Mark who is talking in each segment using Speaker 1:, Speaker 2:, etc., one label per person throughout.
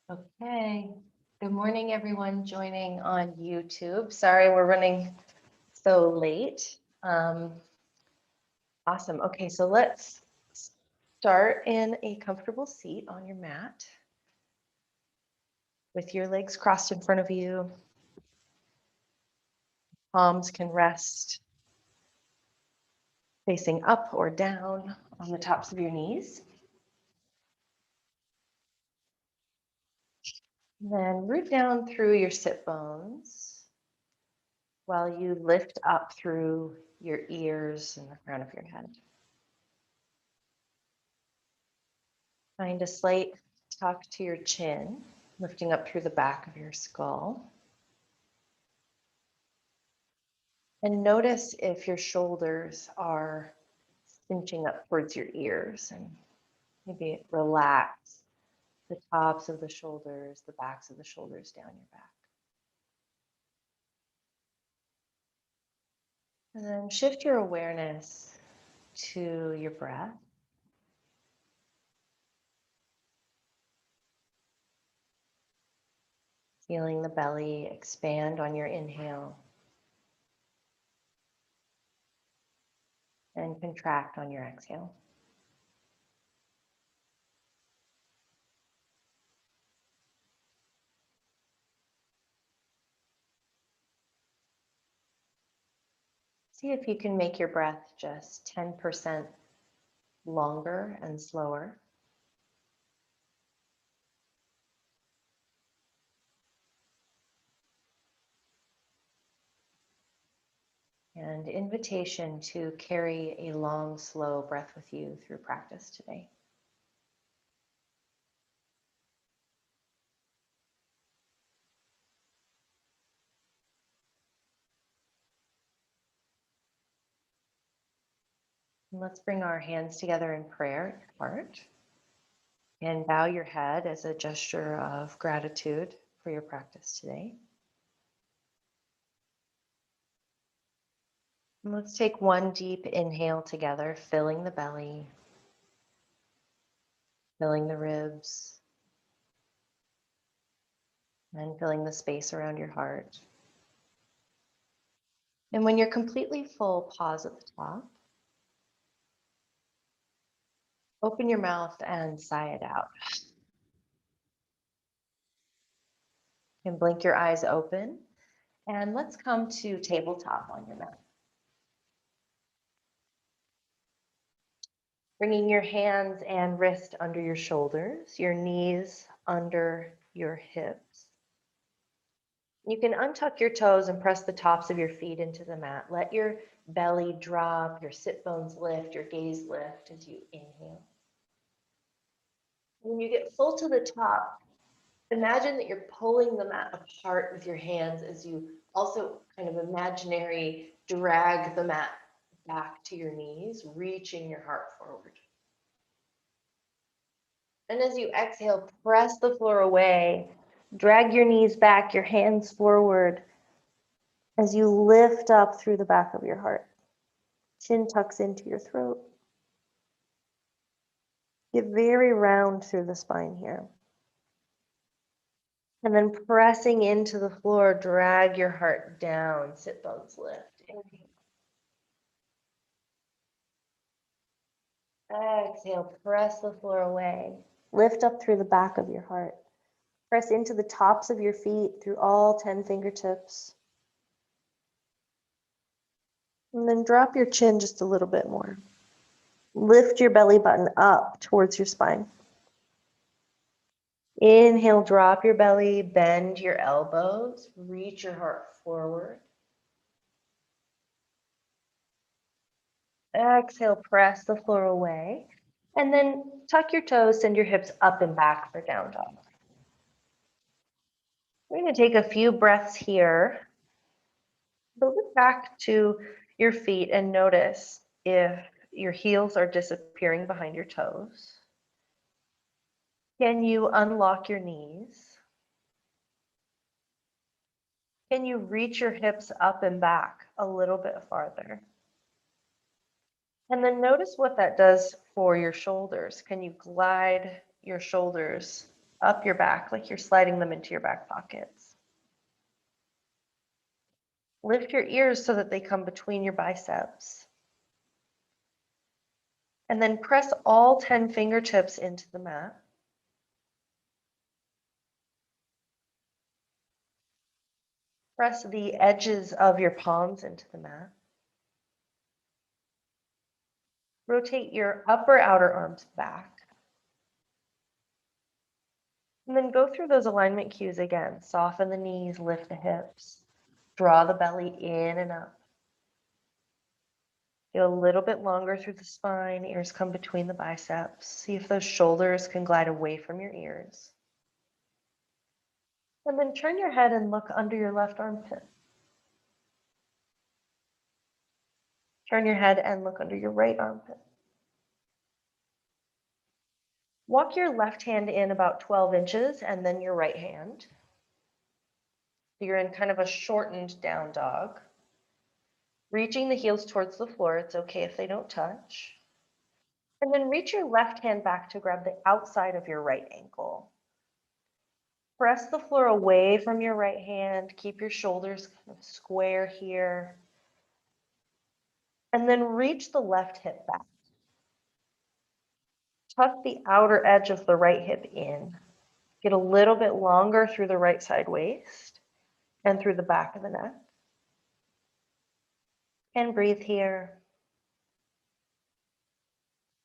Speaker 1: Okay. Good morning, everyone joining on YouTube. Sorry, we're running so late. Awesome. Okay, so let's start in a comfortable seat on your mat with your legs crossed in front of you. Palms can rest facing up or down on the tops of your knees. Then root down through your sit bones while you lift up through your ears and the crown of your head. Find a slight tuck to your chin, lifting up through the back of your skull. And notice if your shoulders are cinching up towards your ears, and maybe relax the tops of the shoulders, the backs of the shoulders down your back. And then shift your awareness to your breath. Feeling the belly expand on your inhale and contract on your exhale. See if you can make your breath just 10% longer and slower. And invitation to carry a long, slow breath with you through practice today. And let's bring our hands together in prayer at your heart and bow your head as a gesture of gratitude for your practice today. And let's take one deep inhale together, filling the belly, filling the ribs, and filling the space around your heart. And when you're completely full, pause at the top. Open your mouth and sigh it out. You can blink your eyes open. And let's come to tabletop on your mat. Bringing your hands and wrist under your shoulders, your knees under your hips. You can untuck your toes and press the tops of your feet into the mat. Let your belly drop, your sit bones lift, your gaze lift as you inhale. When you get full to the top, imagine that you're pulling the mat apart with your hands as you also kind of imaginary drag the mat back to your knees, reaching your heart forward. And as you exhale, press the floor away, drag your knees back, your hands forward as you lift up through the back of your heart. Chin tucks into your throat. Get very round through the spine here. And then pressing into the floor, drag your heart down, sit bones lift. Inhale. Exhale, press the floor away. Lift up through the back of your heart. Press into the tops of your feet through all 10 fingertips. And then drop your chin just a little bit more. Lift your belly button up towards your spine. Inhale, drop your belly, bend your elbows, reach your heart forward. Exhale, press the floor away. And then tuck your toes, send your hips up and back for down dog. We're going to take a few breaths here. But look back to your feet and notice if your heels are disappearing behind your toes. Can you unlock your knees? Can you reach your hips up and back a little bit farther? And then notice what that does for your shoulders. Can you glide your shoulders up your back, like you're sliding them into your back pockets. Lift your ears so that they come between your biceps. And then press all 10 fingertips into the mat. Press the edges of your palms into the mat. Rotate your upper outer arms back. And then go through those alignment cues again. Soften the knees, lift the hips, draw the belly in and up. Go a little bit longer through the spine, ears come between the biceps. See if those shoulders can glide away from your ears. And then turn your head and look under your left armpit. Turn your head and look under your right armpit. Walk your left hand in about 12 inches and then your right hand. You're in kind of a shortened down dog. Reaching the heels towards the floor, it's okay if they don't touch. And then reach your left hand back to grab the outside of your right ankle. Press the floor away from your right hand. Keep your shoulders kind of square here. And then reach the left hip back. Tuck the outer edge of the right hip in. Get a little bit longer through the right side waist and through the back of the neck. And breathe here.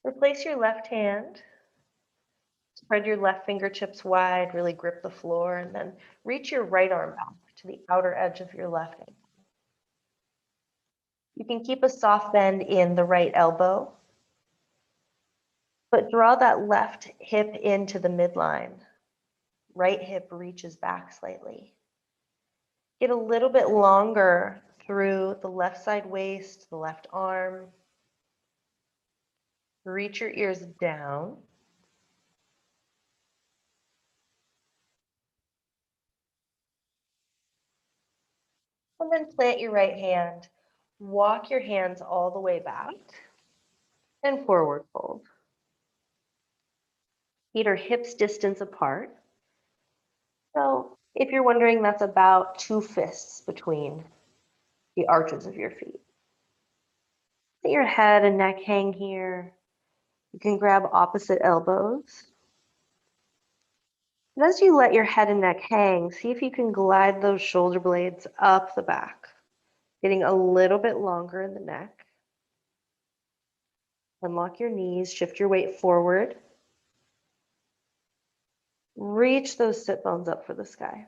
Speaker 1: Replace your left hand. Spread your left fingertips wide, really grip the floor, and then reach your right arm back to the outer edge of your left ankle. You can keep a soft bend in the right elbow, but draw that left hip into the midline. Right hip reaches back slightly. Get a little bit longer through the left side waist, the left arm. Reach your ears down. And then plant your right hand. Walk your hands all the way back and forward fold. Feet are hips distance apart. So if you're wondering, that's about 2 fists between the arches of your feet. Let your head and neck hang here. You can grab opposite elbows. And as you let your head and neck hang, see if you can glide those shoulder blades up the back, getting a little bit longer in the neck. Unlock your knees, shift your weight forward. Reach those sit bones up for the sky.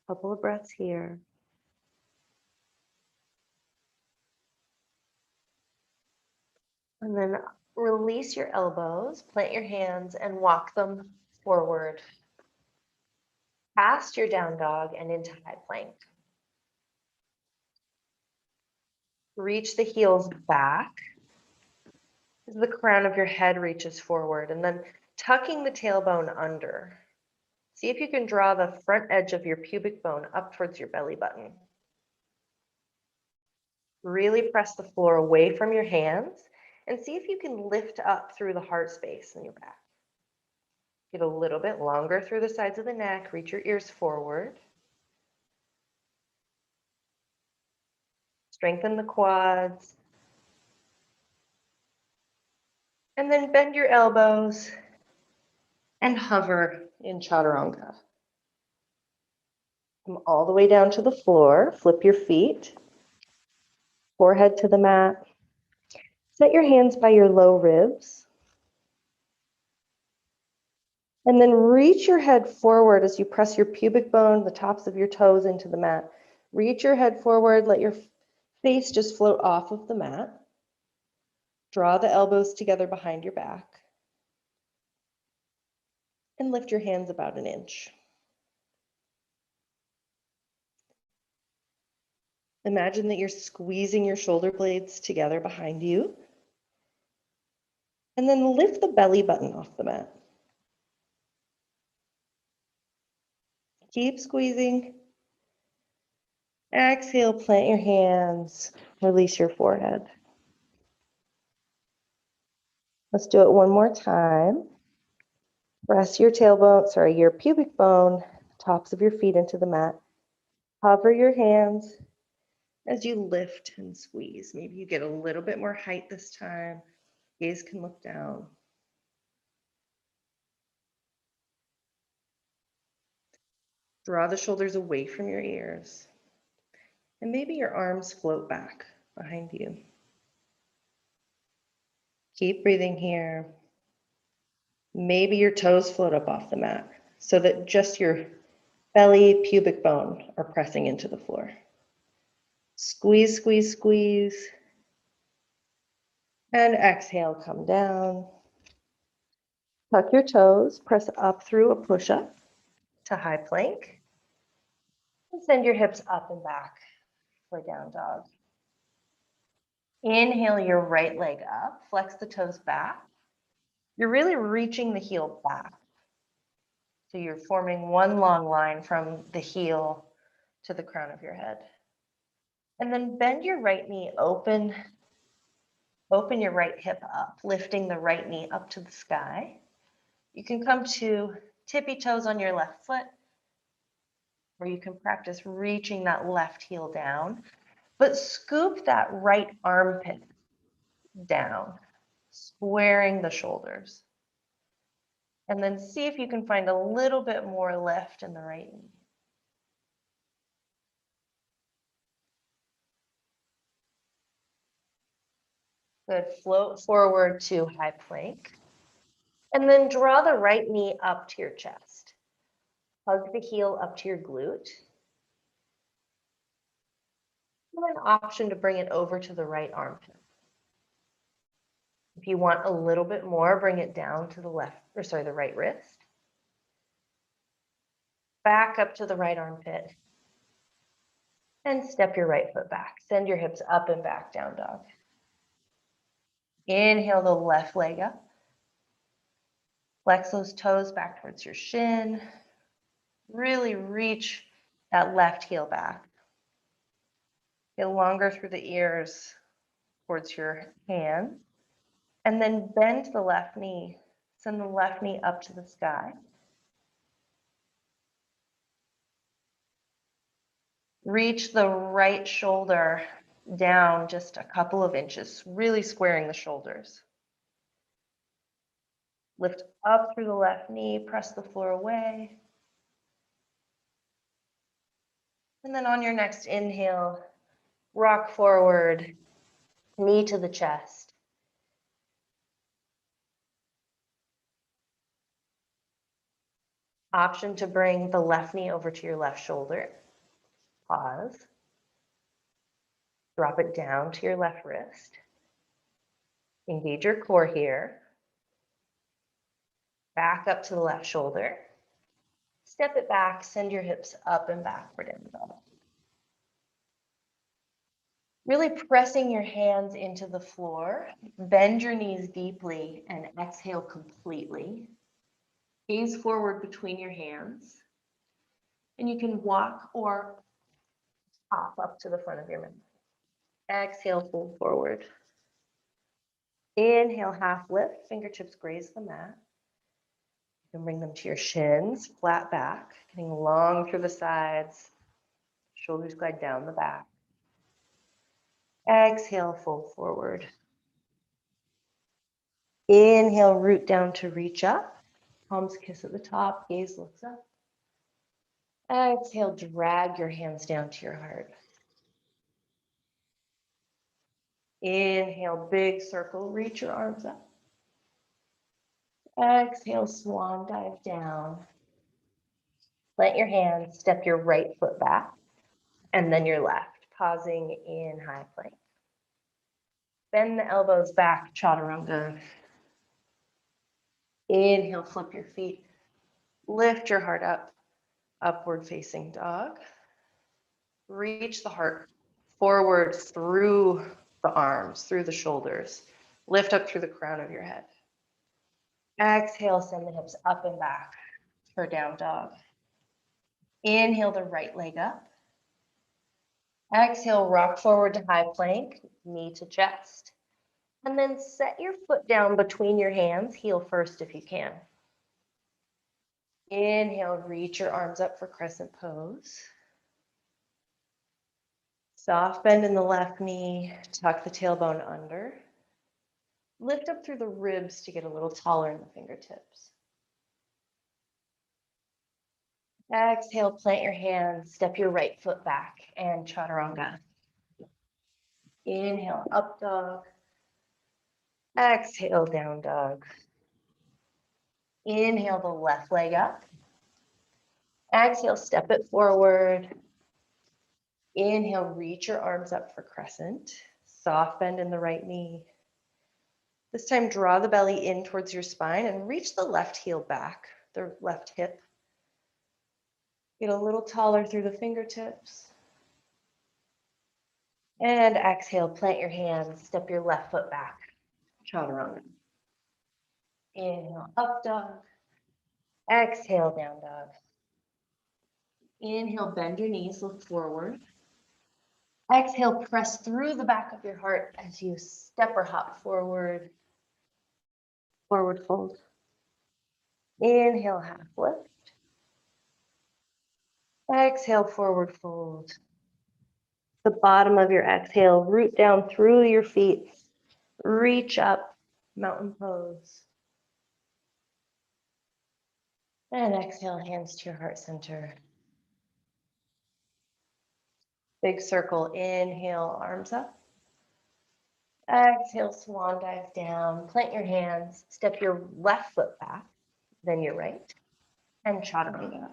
Speaker 1: Couple of breaths here. And then release your elbows, plant your hands, and walk them forward past your down dog and into high plank. Reach the heels back as the crown of your head reaches forward, and then tucking the tailbone under. See if you can draw the front edge of your pubic bone up towards your belly button. Really press the floor away from your hands and see if you can lift up through the heart space in your back. Get a little bit longer through the sides of the neck, reach your ears forward. Strengthen the quads. And then bend your elbows and hover in Chaturanga. Come all the way down to the floor, flip your feet, forehead to the mat. Set your hands by your low ribs. And then reach your head forward as you press your pubic bone, the tops of your toes into the mat. Reach your head forward, let your face just float off of the mat. Draw the elbows together behind your back. And lift your hands about an inch. Imagine that you're squeezing your shoulder blades together behind you. And then lift the belly button off the mat. Keep squeezing. Exhale, plant your hands. Release your forehead. Let's do it one more time. Press your tailbone, your pubic bone, tops of your feet into the mat. Hover your hands as you lift and squeeze. Maybe you get a little bit more height this time. Gaze can look down. Draw the shoulders away from your ears. And maybe your arms float back behind you. Keep breathing here. Maybe your toes float up off the mat so that just your belly, pubic bone are pressing into the floor. Squeeze, squeeze, squeeze. And exhale, come down. Tuck your toes, press up through a push-up to high plank. And send your hips up and back for down dog. Inhale your right leg up, flex the toes back. You're really reaching the heel back. So you're forming one long line from the heel to the crown of your head. And then bend your right knee open. Open your right hip up, lifting the right knee up to the sky. You can come to tippy toes on your left foot, or you can practice reaching that left heel down, but scoop that right armpit down, squaring the shoulders. And then see if you can find a little bit more lift in the right knee. Good, float forward to high plank. And then draw the right knee up to your chest. Hug the heel up to your glute. And an option to bring it over to the right armpit. If you want a little bit more, bring it down to the the right wrist. Back up to the right armpit. And step your right foot back. Send your hips up and back, down dog. Inhale the left leg up. Flex those toes back towards your shin. Really reach that left heel back. Get longer through the ears towards your hands. And then bend the left knee. Send the left knee up to the sky. Reach the right shoulder down just a couple of inches, really squaring the shoulders. Lift up through the left knee, press the floor away. And then on your next inhale, rock forward, knee to the chest. Option to bring the left knee over to your left shoulder. Pause. Drop it down to your left wrist. Engage your core here. Back up to the left shoulder. Step it back, send your hips up and back for down dog. Really pressing your hands into the floor. Bend your knees deeply and exhale completely. Gaze forward between your hands. And you can walk or hop up to the front of your mat. Exhale, fold forward. Inhale, half lift, fingertips graze the mat. You can bring them to your shins, flat back, getting long through the sides. Shoulders glide down the back. Exhale, fold forward. Inhale, root down to reach up. Palms kiss at the top, gaze looks up. Exhale, drag your hands down to your heart. Inhale, big circle, reach your arms up. Exhale, swan dive down. Plant your hands, step your right foot back, and then your left, pausing in high plank. Bend the elbows back, Chaturanga. Inhale, flip your feet. Lift your heart up, upward facing dog. Reach the heart forward through the arms, through the shoulders. Lift up through the crown of your head. Exhale, send the hips up and back for down dog. Inhale the right leg up. Exhale, rock forward to high plank, knee to chest. And then set your foot down between your hands, heel first if you can. Inhale, reach your arms up for crescent pose. Soft bend in the left knee, tuck the tailbone under. Lift up through the ribs to get a little taller in the fingertips. Exhale, plant your hands, step your right foot back, and Chaturanga. Inhale, up dog. Exhale, down dog. Inhale the left leg up. Exhale, step it forward. Inhale, reach your arms up for crescent. Soft bend in the right knee. This time, draw the belly in towards your spine and reach the left heel back, the left hip. Get a little taller through the fingertips. And exhale, plant your hands, step your left foot back. Chaturanga. Inhale, up dog. Exhale, down dog. Inhale, bend your knees, look forward. Exhale, press through the back of your heart as you step or hop forward. Forward fold. Inhale, half lift. Exhale, forward fold. The bottom of your exhale, root down through your feet. Reach up, mountain pose. And exhale, hands to your heart center. Big circle, inhale, arms up. Exhale, swan dive down. Plant your hands, step your left foot back, then your right, and chaturanga.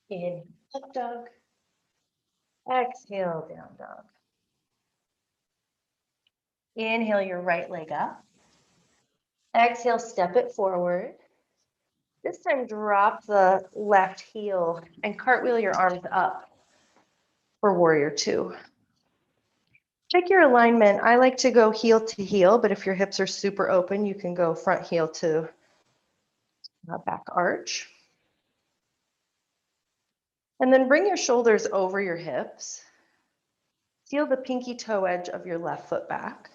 Speaker 1: Inhale, up dog. Exhale, down dog. Inhale your right leg up. Exhale, step it forward. This time, drop the left heel and cartwheel your arms up for warrior two. Check your alignment. I like to go heel to heel, but if your hips are super open, you can go front heel to back arch. And then bring your shoulders over your hips. Feel the pinky toe edge of your left foot back.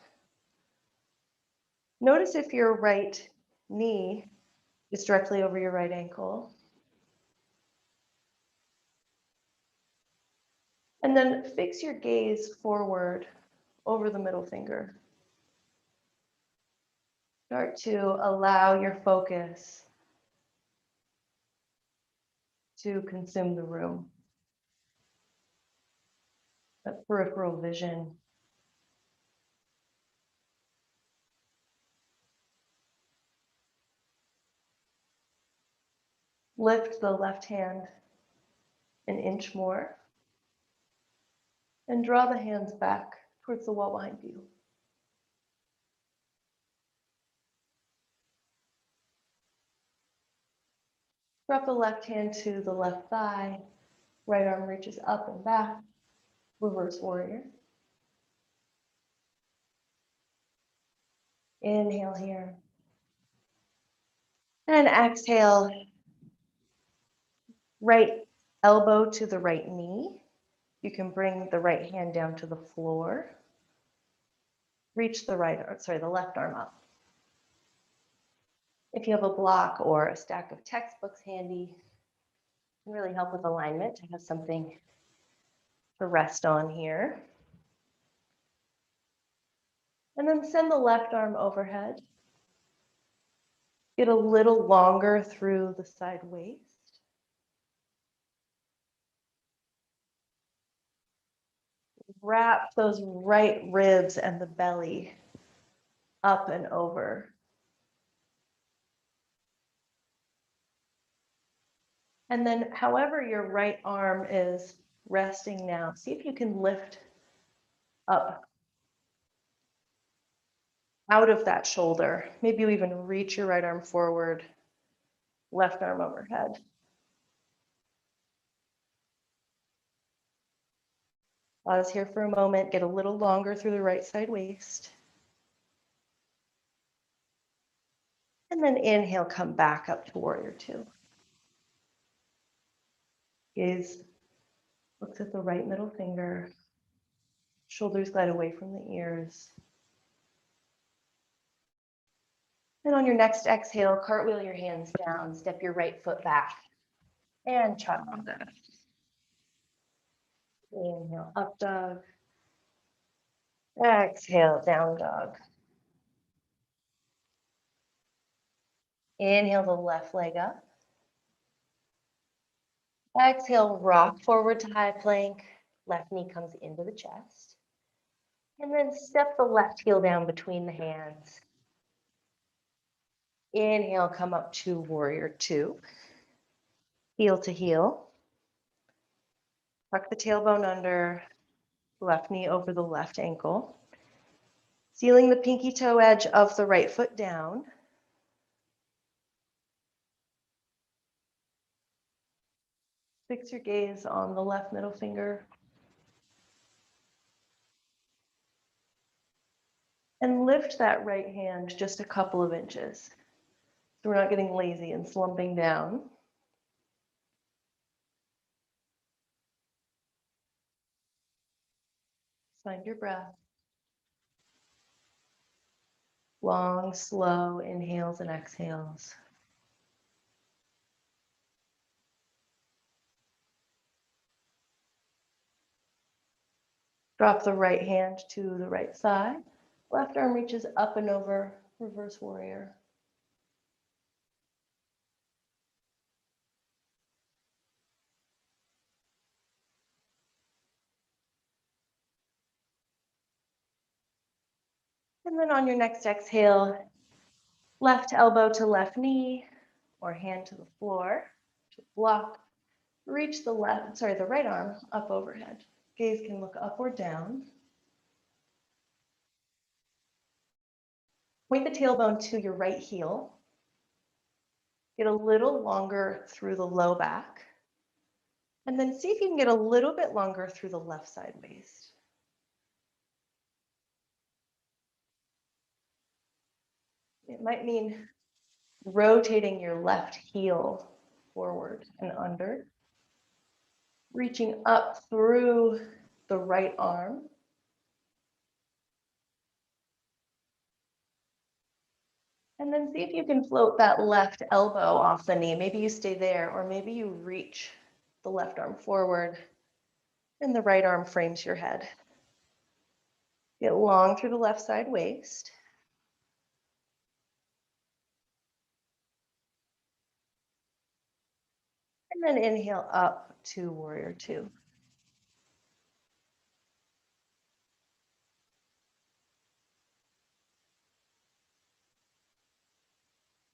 Speaker 1: Notice if your right knee is directly over your right ankle. And then fix your gaze forward over the middle finger. Start to allow your focus to consume the room. That peripheral vision. Lift the left hand an inch more and draw the hands back towards the wall behind you. Drop the left hand to the left thigh. Right arm reaches up and back. Reverse warrior. Inhale here. And exhale. Right elbow to the right knee. You can bring the right hand down to the floor. Reach the left arm up. If you have a block or a stack of textbooks handy, it can really help with alignment to have something to rest on here. And then send the left arm overhead. Get a little longer through the side waist. Wrap those right ribs and the belly up and over. And then however your right arm is resting now, see if you can lift up out of that shoulder. Maybe you even reach your right arm forward, left arm overhead. Pause here for a moment, get a little longer through the right side waist. And then inhale, come back up to warrior two. Gaze Looks at the right middle finger. Shoulders glide away from the ears. And on your next exhale, cartwheel your hands down, step your right foot back, and chaturanga. Inhale, up dog. Exhale, down dog. Inhale the left leg up. Exhale, rock forward to high plank. Left knee comes into the chest. And then step the left heel down between the hands. Inhale, come up to warrior two. Heel to heel. Tuck the tailbone under, left knee over the left ankle. Sealing the pinky toe edge of the right foot down. Fix your gaze on the left middle finger. And lift that right hand just a couple of inches. So we're not getting lazy and slumping down. Find your breath. Long, slow inhales and exhales. Drop the right hand to the right side. Left arm reaches up and over, reverse warrior. And then on your next exhale, left elbow to left knee or hand to the floor to block. Reach the right arm up overhead. Gaze can look up or down. Point the tailbone to your right heel. Get a little longer through the low back. And then see if you can get a little bit longer through the left side waist. It might mean rotating your left heel forward and under. Reaching up through the right arm. And then see if you can float that left elbow off the knee. Maybe you stay there, or maybe you reach the left arm forward and the right arm frames your head. Get long through the left side waist. And then inhale up to warrior two.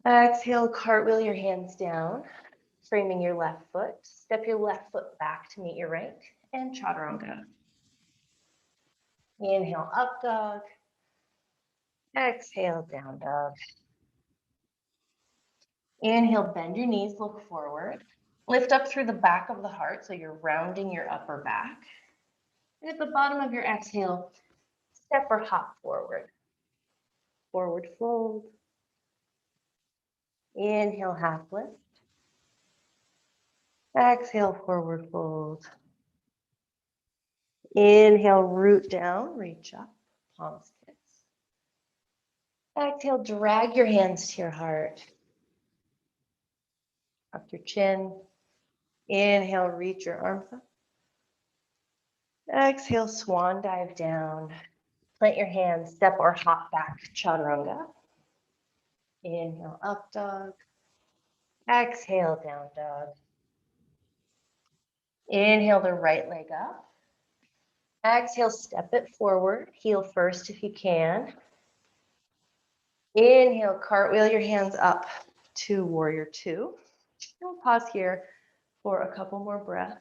Speaker 1: Exhale, cartwheel your hands down, framing your left foot. Step your left foot back to meet your right, and chaturanga. Inhale, up dog. Exhale, down dog. Inhale, bend your knees, look forward. Lift up through the back of the heart, so you're rounding your upper back. And at the bottom of your exhale, step or hop forward. Forward fold. Inhale, half lift. Exhale, forward fold. Inhale, root down, reach up, palms kiss. Exhale, drag your hands to your heart. Up your chin. Inhale, reach your arms up. Exhale, swan dive down. Plant your hands, step or hop back, chaturanga. Inhale, up dog. Exhale, down dog. Inhale the right leg up. Exhale, step it forward. Heel first if you can. Inhale, cartwheel your hands up to warrior two. We'll pause here for a couple more breaths.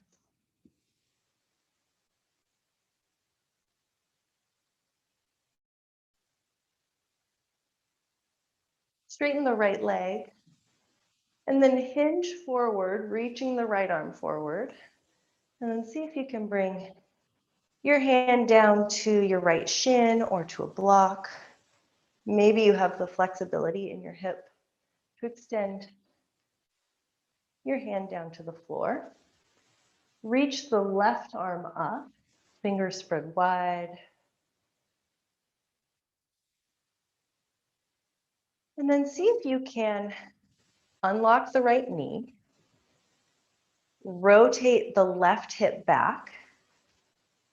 Speaker 1: Straighten the right leg. And then hinge forward, reaching the right arm forward. And then see if you can bring your hand down to your right shin or to a block. Maybe you have the flexibility in your hip to extend your hand down to the floor. Reach the left arm up, fingers spread wide. And then see if you can unlock the right knee, rotate the left hip back,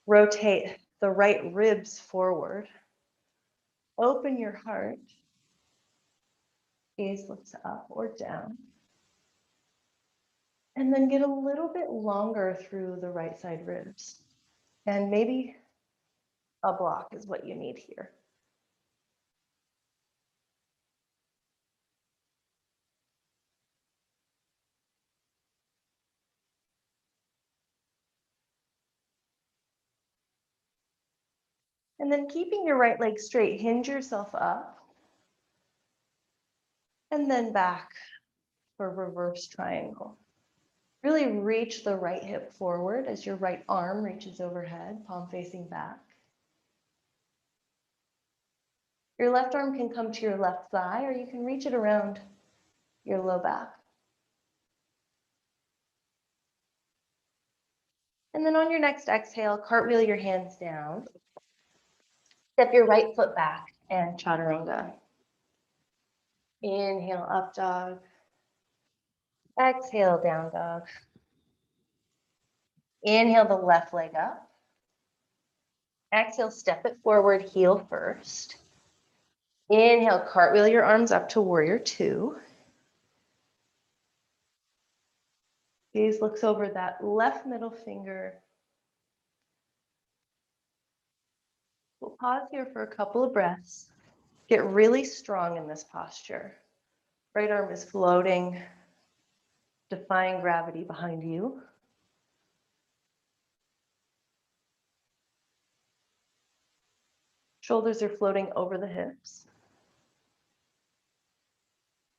Speaker 1: rotate the right ribs forward, open your heart, gaze looks up or down, and then get a little bit longer through the right side ribs. And maybe a block is what you need here. And then keeping your right leg straight, hinge yourself up, and then back for reverse triangle. Really reach the right hip forward as your right arm reaches overhead, palm facing back. Your left arm can come to your left thigh, or you can reach it around your low back. And then on your next exhale, cartwheel your hands down. Step your right foot back and Chaturanga. Inhale, up dog. Exhale, down dog. Inhale the left leg up. Exhale, step it forward, heel first. Inhale, cartwheel your arms up to warrior two. Gaze looks over that left middle finger. We'll pause here for a couple of breaths. Get really strong in this posture. Right arm is floating, defying gravity behind you. Shoulders are floating over the hips.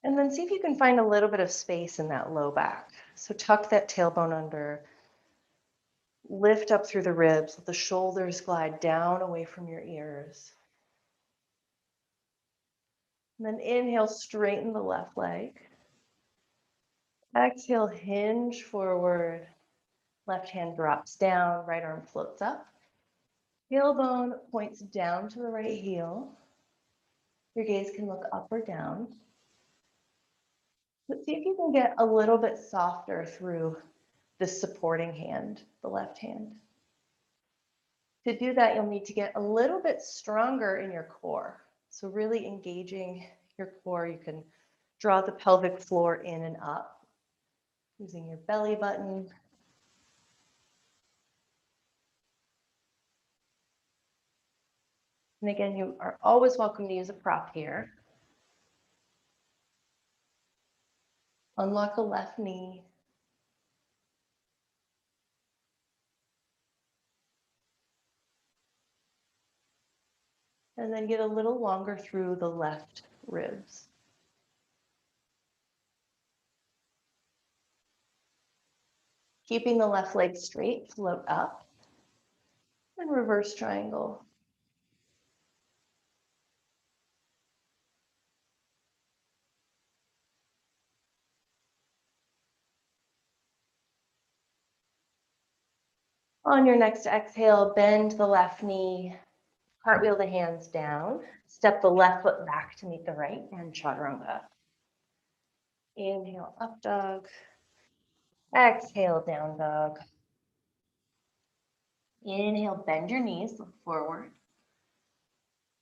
Speaker 1: And then see if you can find a little bit of space in that low back. So tuck that tailbone under, lift up through the ribs, let the shoulders glide down away from your ears. And then inhale, straighten the left leg. Exhale, hinge forward. Left hand drops down, right arm floats up. Tailbone points down to the right heel. Your gaze can look up or down. But see if you can get a little bit softer through the supporting hand, the left hand. To do that, you'll need to get a little bit stronger in your core. So really engaging your core. You can draw the pelvic floor in and up using your belly button. And again, you are always welcome to use a prop here. Unlock the left knee. And then get a little longer through the left ribs. Keeping the left leg straight, float up. And reverse triangle. On your next exhale, bend the left knee, cartwheel the hands down, step the left foot back to meet the right, and Chaturanga. Inhale, up dog. Exhale, down dog. Inhale, bend your knees, look forward.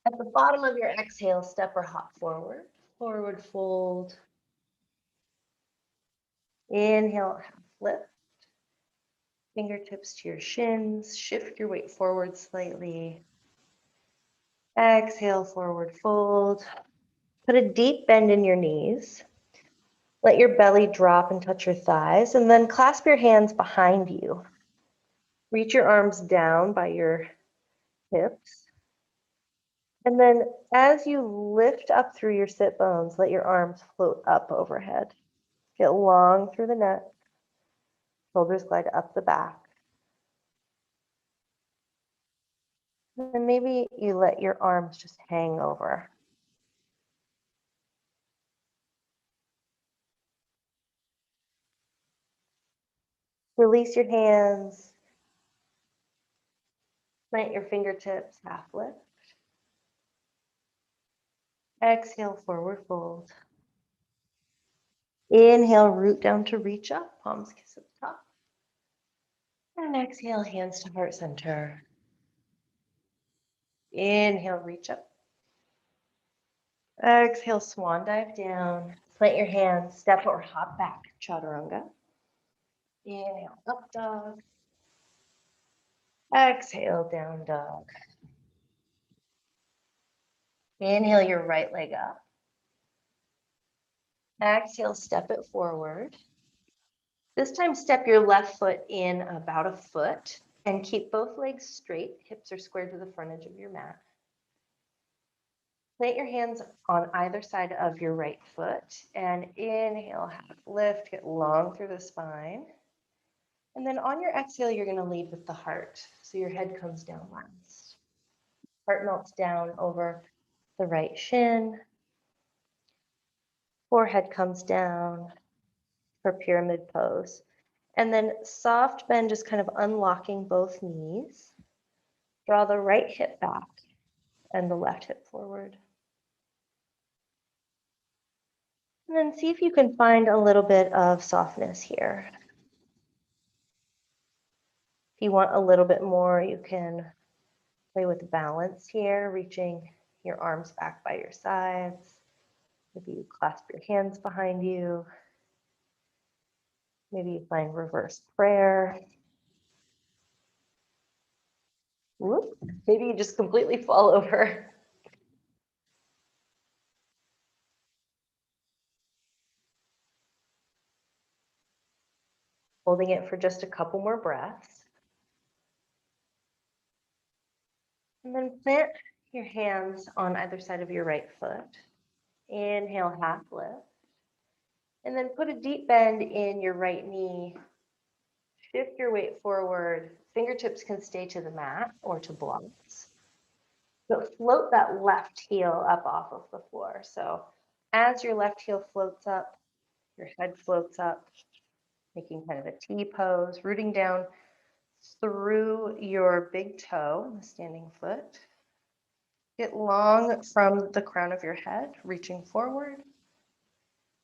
Speaker 1: At the bottom of your exhale, step or hop forward, forward fold. Inhale, half lift. Fingertips to your shins, shift your weight forward slightly. Exhale, forward fold. Put a deep bend in your knees. Let your belly drop and touch your thighs, and then clasp your hands behind you. Reach your arms down by your hips. And then as you lift up through your sit bones, let your arms float up overhead. Get long through the neck. Shoulders glide up the back. And maybe you let your arms just hang over. Release your hands. Plant your fingertips, half lift. Exhale, forward fold. Inhale, root down to reach up, palms kiss at the top. And exhale, hands to heart center. Inhale, reach up. Exhale, swan dive down. Plant your hands, step or hop back, Chaturanga. Inhale, up dog. Exhale, down dog. Inhale your right leg up. Exhale, step it forward. This time, step your left foot in about a foot and keep both legs straight. Hips are squared to the front edge of your mat. Plant your hands on either side of your right foot and inhale, half lift, get long through the spine. And then on your exhale, you're going to lead with the heart. So your head comes down last. Heart melts down over the right shin. Forehead comes down for pyramid pose. And then soft bend, just kind of unlocking both knees. Draw the right hip back and the left hip forward. And then see if you can find a little bit of softness here. If you want a little bit more, you can play with balance here, reaching your arms back by your sides. Maybe you clasp your hands behind you. Maybe you find reverse prayer. Whoop. Maybe you just completely fall over. Holding it for just a couple more breaths. And then plant your hands on either side of your right foot. Inhale, half lift. And then put a deep bend in your right knee. Shift your weight forward. Fingertips can stay to the mat or to blocks. But float that left heel up off of the floor. So as your left heel floats up, your head floats up, making kind of a T pose, rooting down through your big toe, the standing foot. Get long from the crown of your head, reaching forward.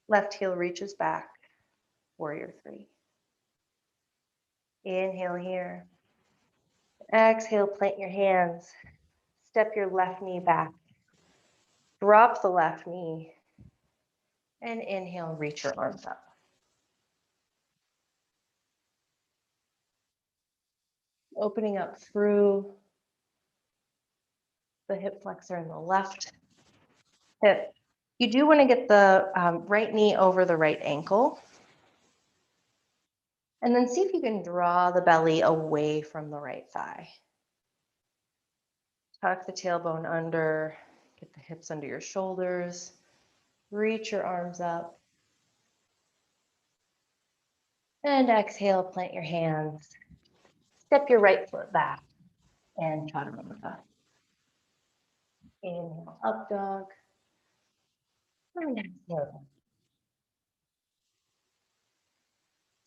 Speaker 1: Left heel reaches back, warrior three. Inhale here. Exhale, plant your hands. Step your left knee back. Drop the left knee. And inhale, reach your arms up. Opening up through the hip flexor in the left hip. You do want to get the right knee over the right ankle. And then see if you can draw the belly away from the right thigh. Tuck the tailbone under, get the hips under your shoulders, reach your arms up. And exhale, plant your hands. Step your right foot back and Chaturanga. Inhale, up dog. And exhale.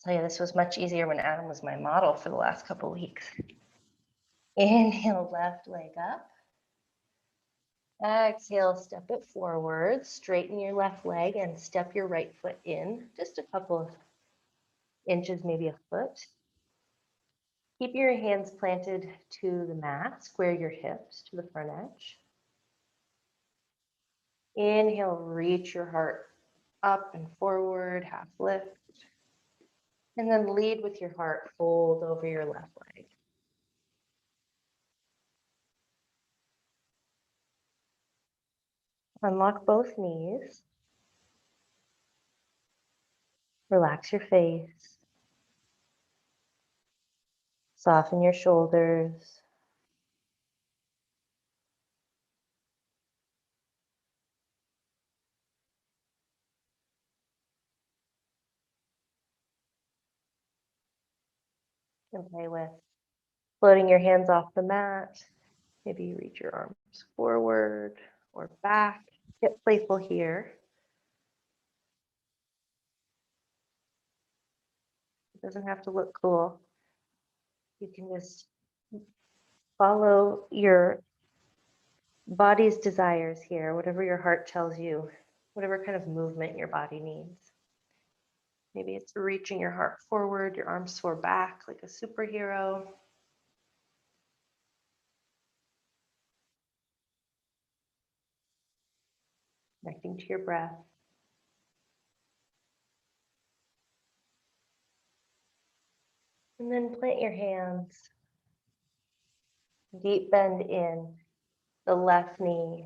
Speaker 1: Tell you, this was much easier when Adam was my model for the last couple of weeks. Inhale, left leg up. Exhale, step it forward. Straighten your left leg and step your right foot in. Just a couple of inches, maybe a foot. Keep your hands planted to the mat. Square your hips to the front edge. Inhale, reach your heart up and forward, half lift. And then lead with your heart, fold over your left leg. Unlock both knees. Relax your face. Soften your shoulders. And play with floating your hands off the mat. Maybe you reach your arms forward or back. Get playful here. doesn't have to look cool. You can just follow your body's desires here, whatever your heart tells you, whatever kind of movement your body needs. Maybe it's reaching your heart forward, your arms soar back like a superhero. Connecting to your breath. And then plant your hands, deep bend in the left knee,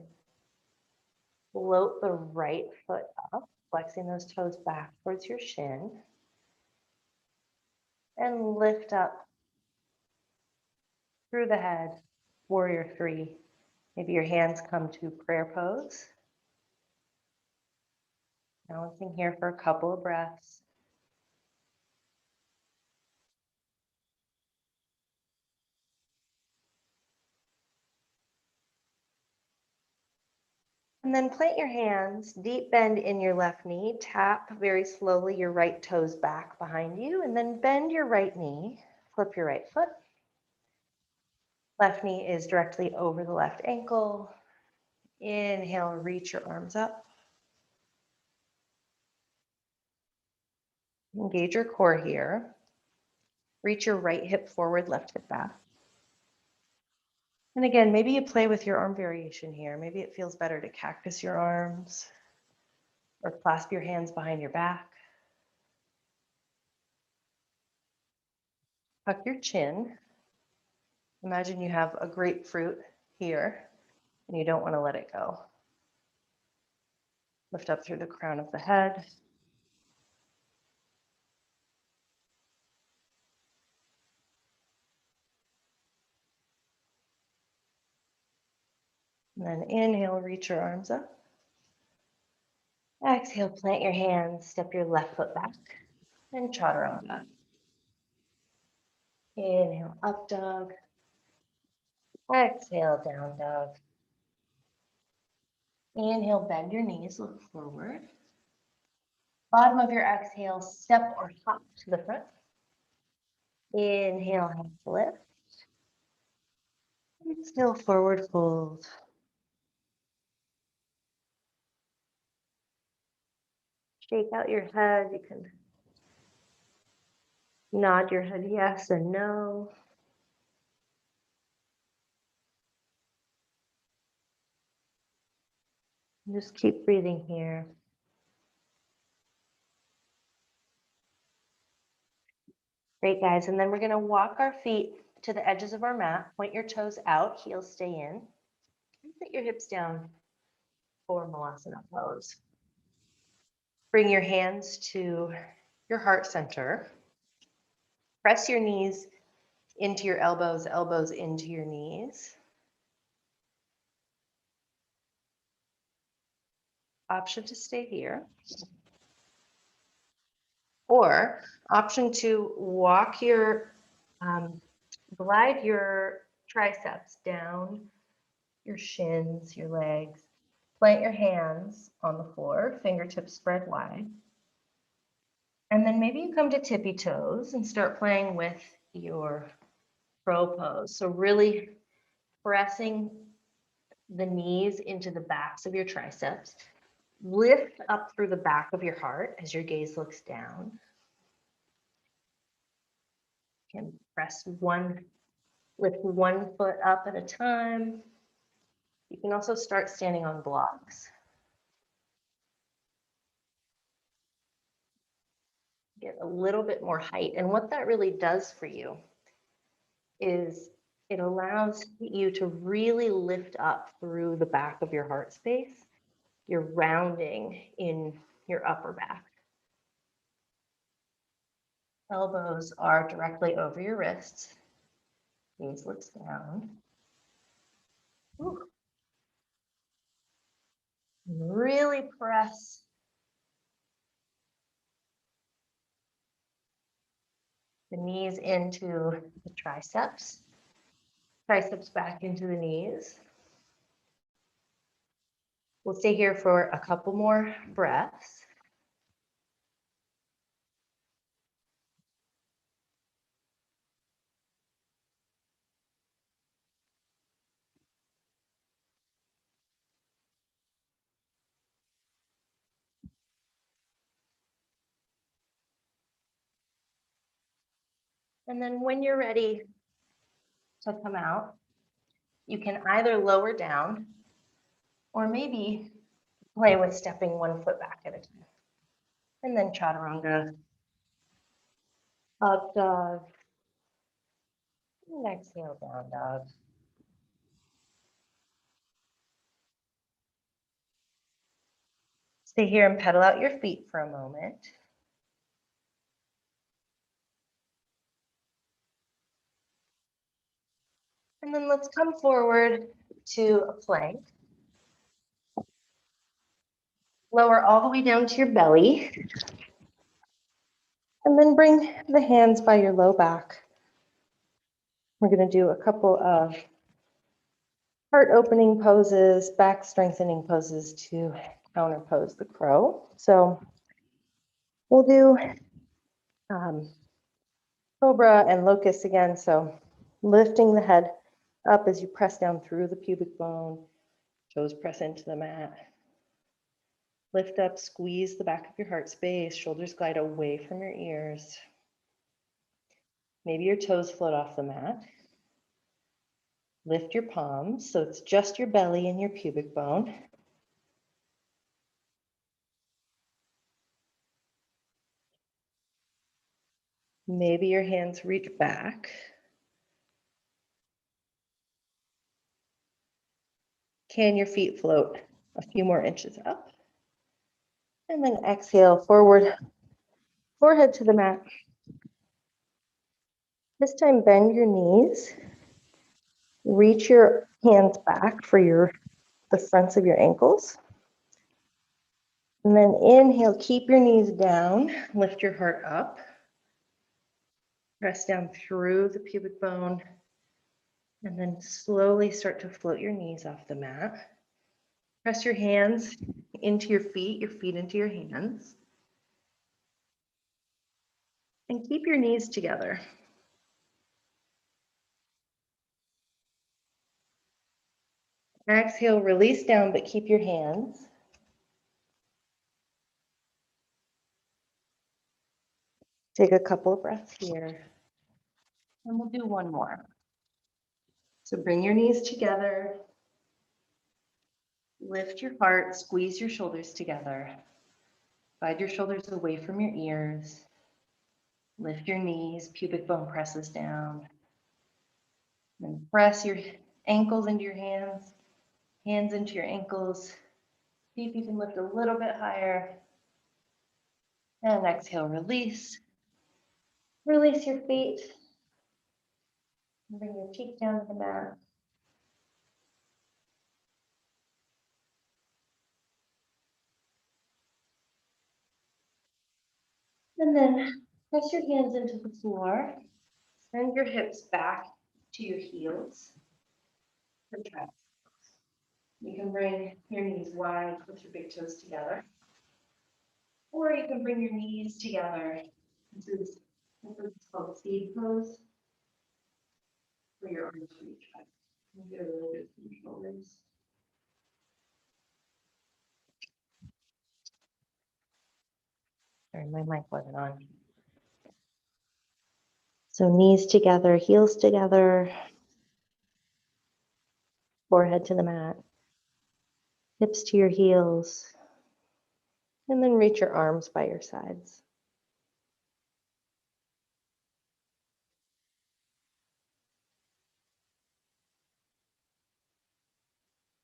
Speaker 1: float the right foot up, flexing those toes back towards your shin, and lift up through the head, warrior three. Maybe your hands come to prayer pose. Balancing here for a couple of breaths. And then plant your hands, deep bend in your left knee, tap very slowly your right toes back behind you, and then bend your right knee, flip your right foot. Left knee is directly over the left ankle. Inhale, reach your arms up. Engage your core here. Reach your right hip forward, left hip back. And again, maybe you play with your arm variation here. Maybe it feels better to cactus your arms or clasp your hands behind your back. Tuck your chin. Imagine you have a grapefruit here and you don't want to let it go. Lift up through the crown of the head. And then inhale, reach your arms up. Exhale, plant your hands, step your left foot back, and Chaturanga. Inhale, up dog. Exhale, down dog. Inhale, bend your knees, look forward. Bottom of your exhale, step or hop to the front. Inhale, half lift. Exhale, forward fold. Shake out your head. You can nod your head yes and no. Just keep breathing here. Great, guys. And then we're going to walk our feet to the edges of our mat. Point your toes out, heels stay in. And sit your hips down for Malasana pose. Bring your hands to your heart center. Press your knees into your elbows, elbows into your knees. Option to stay here. Or option to walk your, glide your triceps down your shins, your legs. Plant your hands on the floor, fingertips spread wide. And then maybe you come to tippy toes and start playing with your crow pose. So really pressing the knees into the backs of your triceps. Lift up through the back of your heart as your gaze looks down. You can lift one foot up at a time. You can also start standing on blocks. Get a little bit more height. And what that really does for you is it allows you to really lift up through the back of your heart space. You're rounding in your upper back. Elbows are directly over your wrists. Gaze looks down. Ooh. Really press the knees into the triceps back into the knees. We'll stay here for a couple more breaths. And then when you're ready to come out, you can either lower down or maybe play with stepping 1 foot back at a time. And then Chaturanga, up dog, and exhale, down dog. Stay here and pedal out your feet for a moment. And then let's come forward to a plank. Lower all the way down to your belly. And then bring the hands by your low back. We're going to do a couple of heart opening poses, back strengthening poses to counter pose the crow. So we'll do cobra and locust again. So lifting the head up as you press down through the pubic bone, toes press into the mat. Lift up, squeeze the back of your heart space, shoulders glide away from your ears. Maybe your toes float off the mat. Lift your palms, so it's just your belly and your pubic bone. Maybe your hands reach back. Can your feet float a few more inches up? And then exhale, forward, forehead to the mat. This time, bend your knees. Reach your hands back for the fronts of your ankles. And then inhale, keep your knees down, lift your heart up. Press down through the pubic bone. And then slowly start to float your knees off the mat. Press your hands into your feet into your hands. And keep your knees together. Exhale, release down, but keep your hands. Take a couple of breaths here. And we'll do one more. So bring your knees together. Lift your heart, squeeze your shoulders together. Glide your shoulders away from your ears. Lift your knees, pubic bone presses down. Then press your ankles into your hands, hands into your ankles. See if you can lift a little bit higher. And exhale, release. Release your feet. Bring your cheek down to the mat. And then press your hands into the floor. Send your hips back to your heels. You can bring your knees wide with your big toes together. Or you can bring your knees together. This is called seed pose. For your arms to reach back. Get a little bit from your shoulders. Sorry, my mic wasn't on. So knees together, heels together, forehead to the mat, hips to your heels, and then reach your arms by your sides.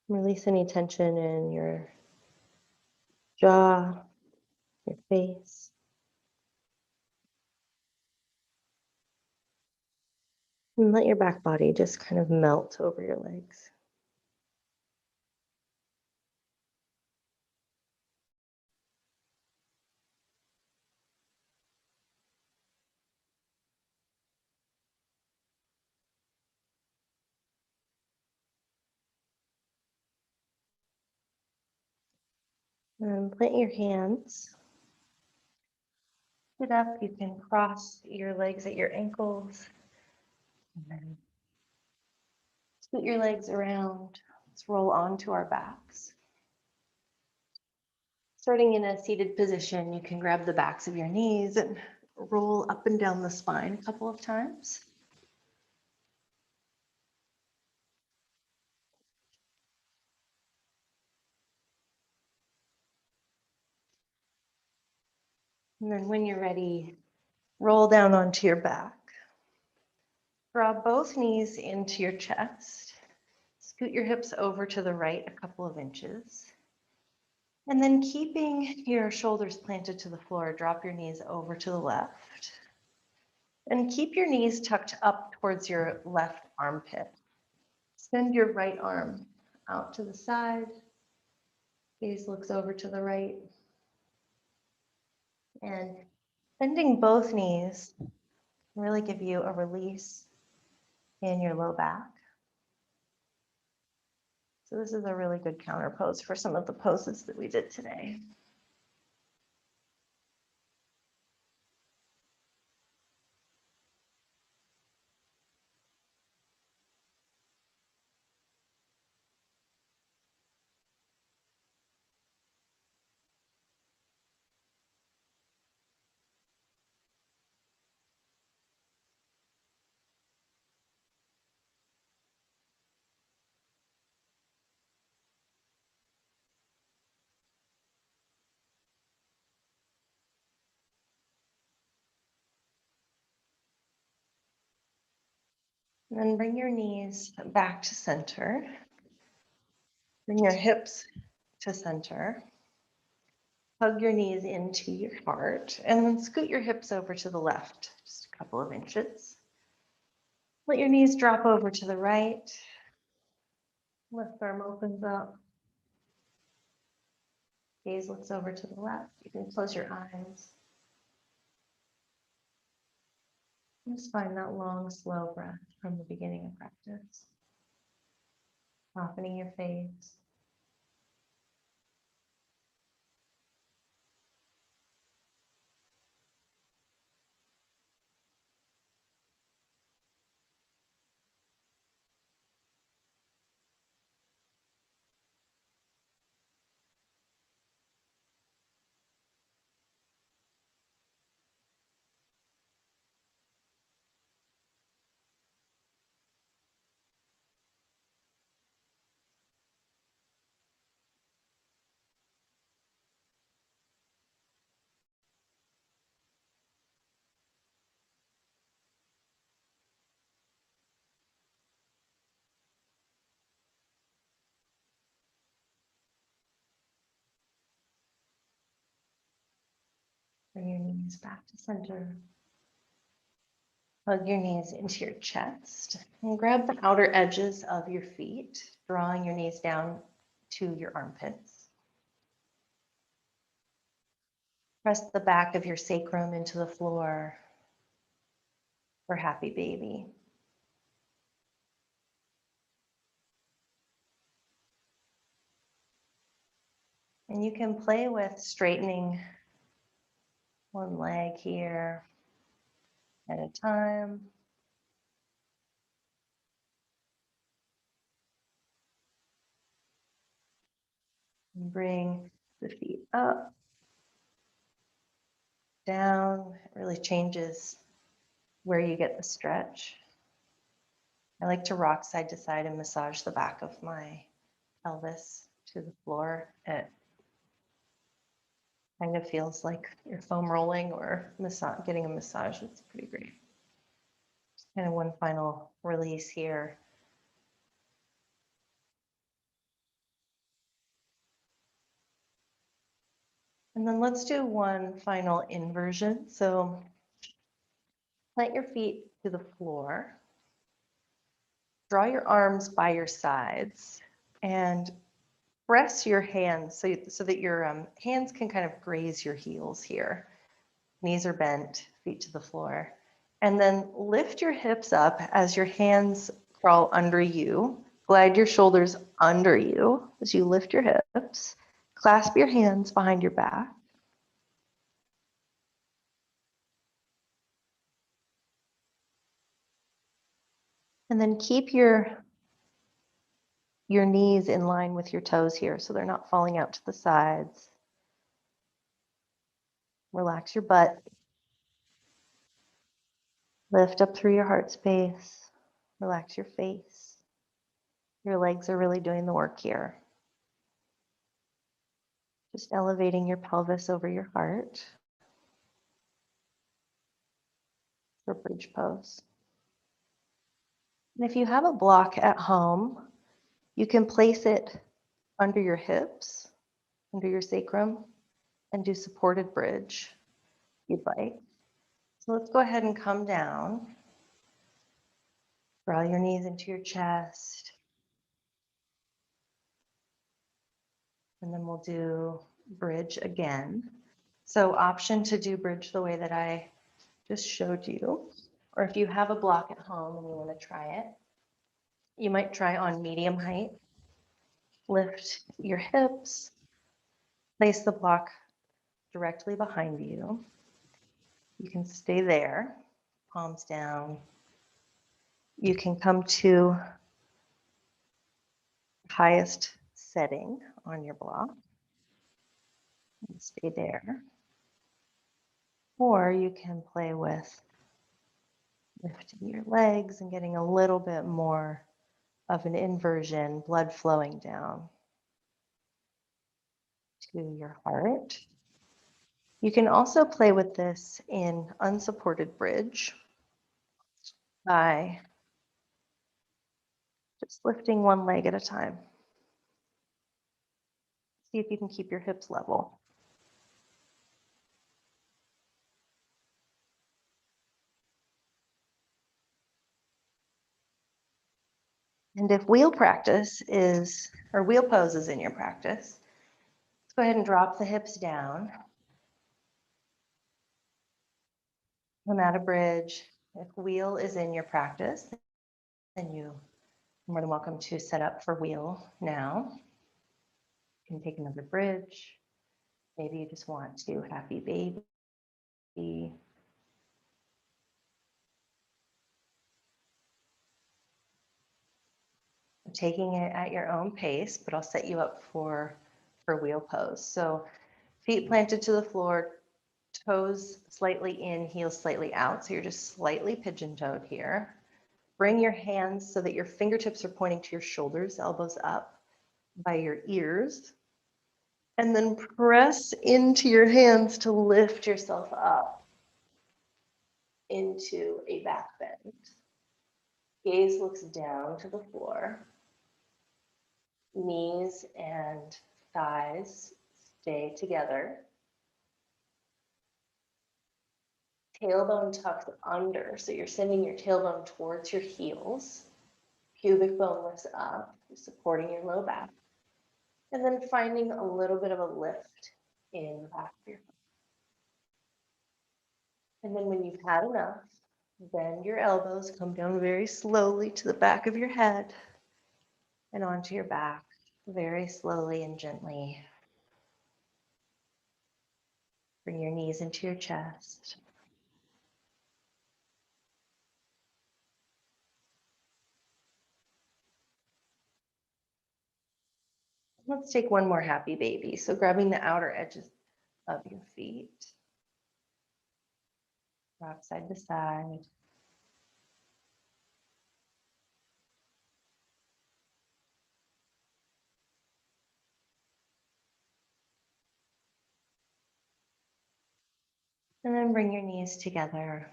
Speaker 1: Release any tension in your jaw, your face. And let your back body just kind of melt over your legs. And plant your hands. Sit up. You can cross your legs at your ankles. And then scoot your legs around. Let's roll onto our backs. Starting in a seated position, you can grab the backs of your knees and roll up and down the spine a couple of times. And then when you're ready, roll down onto your back. Draw both knees into your chest. Scoot your hips over to the right a couple of inches. And then keeping your shoulders planted to the floor, drop your knees over to the left. And keep your knees tucked up towards your left armpit. Send your right arm out to the side. Gaze looks over to the right. And bending both knees can really give you a release in your low back. So this is a really good counter pose for some of the poses that we did today. And then bring your knees back to center. Bring your hips to center. Hug your knees into your heart and then scoot your hips over to the left, just a couple of inches. Let your knees drop over to the right. Left arm opens up. Gaze looks over to the left. You can close your eyes. Just find that long, slow breath from the beginning of practice. Softening your face. Bring your knees back to center. Hug your knees into your chest and grab the outer edges of your feet, drawing your knees down to your armpits. Press the back of your sacrum into the floor for happy baby. And you can play with straightening one leg here at a time. And bring the feet up, down. It really changes where you get the stretch. I like to rock side to side and massage the back of my pelvis to the floor. It kind of feels like you're foam rolling or getting a massage. It's pretty great. Just kind of one final release here. And then let's do one final inversion. So plant your feet to the floor. Draw your arms by your sides and press your hands so that your hands can kind of graze your heels here. Knees are bent, feet to the floor. And then lift your hips up as your hands crawl under you. Glide your shoulders under you as you lift your hips. Clasp your hands behind your back. And then keep your knees in line with your toes here so they're not falling out to the sides. Relax your butt. Lift up through your heart space. Relax your face. Your legs are really doing the work here. Just elevating your pelvis over your heart for bridge pose. And if you have a block at home, you can place it under your hips, under your sacrum, and do supported bridge if you'd like. So let's go ahead and come down. Draw your knees into your chest. And then we'll do bridge again. So option to do bridge the way that I just showed you. Or if you have a block at home and you want to try it, you might try on medium height. Lift your hips. Place the block directly behind you. You can stay there, palms down. You can come to highest setting on your block and stay there. Or you can play with lifting your legs and getting a little bit more of an inversion, blood flowing down to your heart. You can also play with this in unsupported bridge by just lifting one leg at a time. See if you can keep your hips level. And if wheel pose is in your practice, let's go ahead and drop the hips down. Come out of bridge. If wheel is in your practice, then you're more than welcome to set up for wheel now. You can take another bridge. Maybe you just want to happy baby. Taking it at your own pace, but I'll set you up for wheel pose. So feet planted to the floor, toes slightly in, heels slightly out. So you're just slightly pigeon-toed here. Bring your hands so that your fingertips are pointing to your shoulders, elbows up by your ears. And then press into your hands to lift yourself up into a back bend. Gaze looks down to the floor. Knees and thighs stay together. Tailbone tucked under, so you're sending your tailbone towards your heels. Pubic bone lifts up, supporting your low back. And then finding a little bit of a lift in the back of your foot. And then when you've had enough, bend your elbows, come down very slowly to the back of your head and onto your back, very slowly and gently. Bring your knees into your chest. Let's take one more happy baby. So grabbing the outer edges of your feet, rock side to side. And then bring your knees together.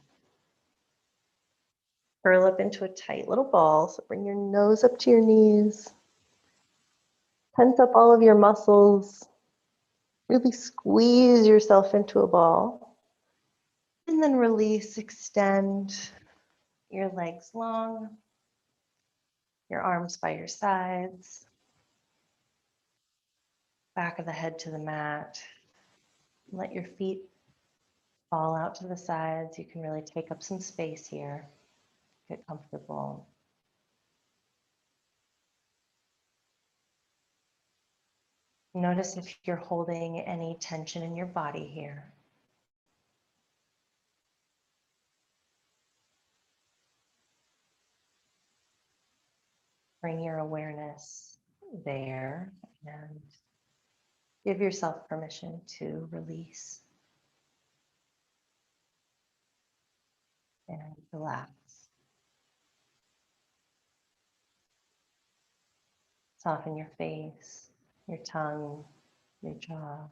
Speaker 1: Curl up into a tight little ball. So bring your nose up to your knees. Tense up all of your muscles. Really squeeze yourself into a ball. And then release, extend your legs long, your arms by your sides, back of the head to the mat. Let your feet fall out to the sides. You can really take up some space here. Get comfortable. Notice if you're holding any tension in your body here. Bring your awareness there and give yourself permission to release and relax. Soften your face, your tongue, your jaw.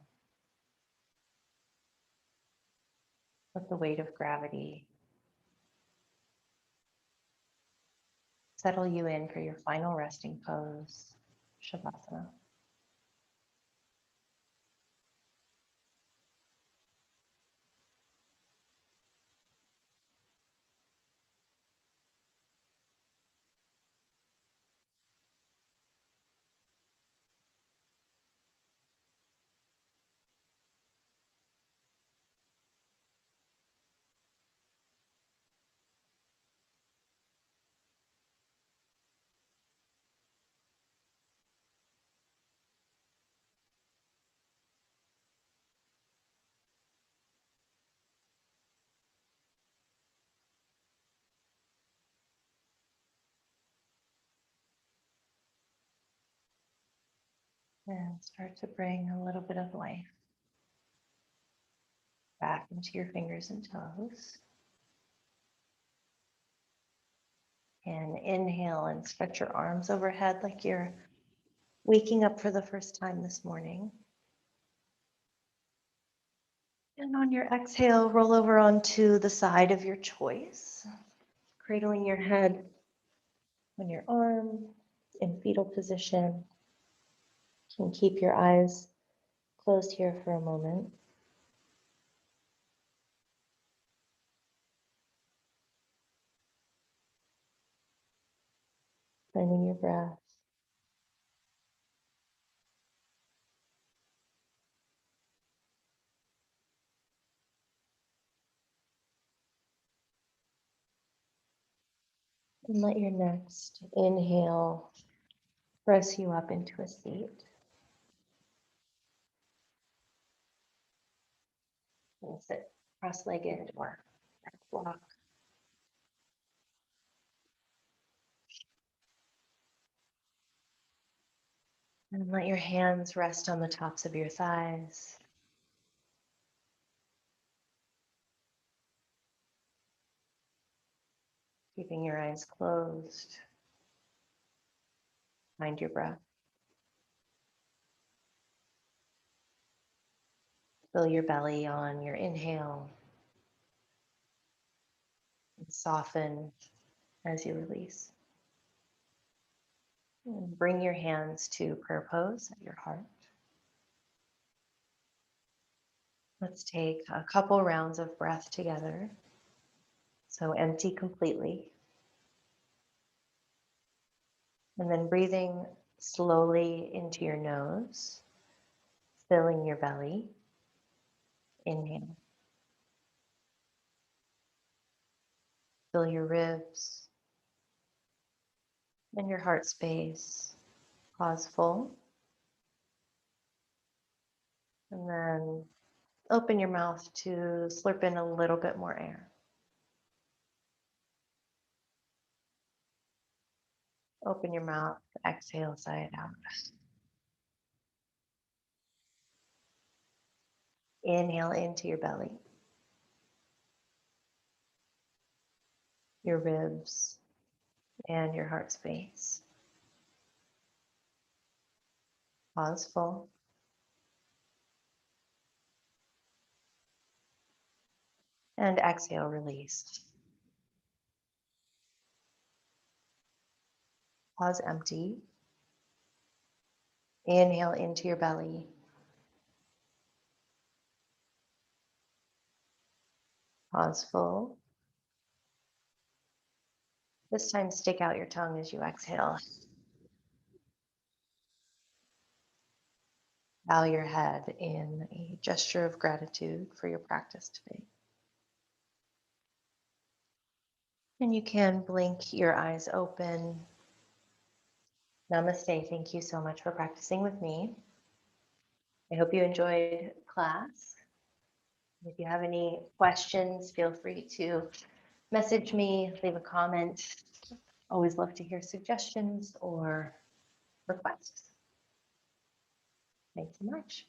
Speaker 1: Let the weight of gravity settle you in for your final resting pose, Shavasana. And start to bring a little bit of life back into your fingers and toes. And inhale and stretch your arms overhead like you're waking up for the first time this morning. And on your exhale, roll over onto the side of your choice, cradling your head on your arm in fetal position. You can keep your eyes closed here for a moment. Finding your breath. And let your next inhale press you up into a seat. And sit cross-legged or block. And let your hands rest on the tops of your thighs. Keeping your eyes closed. Find your breath. Fill your belly on your inhale. And soften as you release. And bring your hands to prayer pose at your heart. Let's take a couple rounds of breath together. So empty completely. And then breathing slowly into your nose, filling your belly. Inhale. Fill your ribs and your heart space. Pause full. And then open your mouth to slurp in a little bit more air. Open your mouth, exhale, sigh it out. Inhale into your belly, your ribs, and your heart space. Pause full. And exhale, release. Pause empty. Inhale into your belly. Pause full. This time, stick out your tongue as you exhale. Bow your head in a gesture of gratitude for your practice today. And you can blink your eyes open. Namaste. Thank you so much for practicing with me. I hope you enjoyed class. If you have any questions, feel free to message me, leave a comment. Always love to hear suggestions or requests. Thanks so much.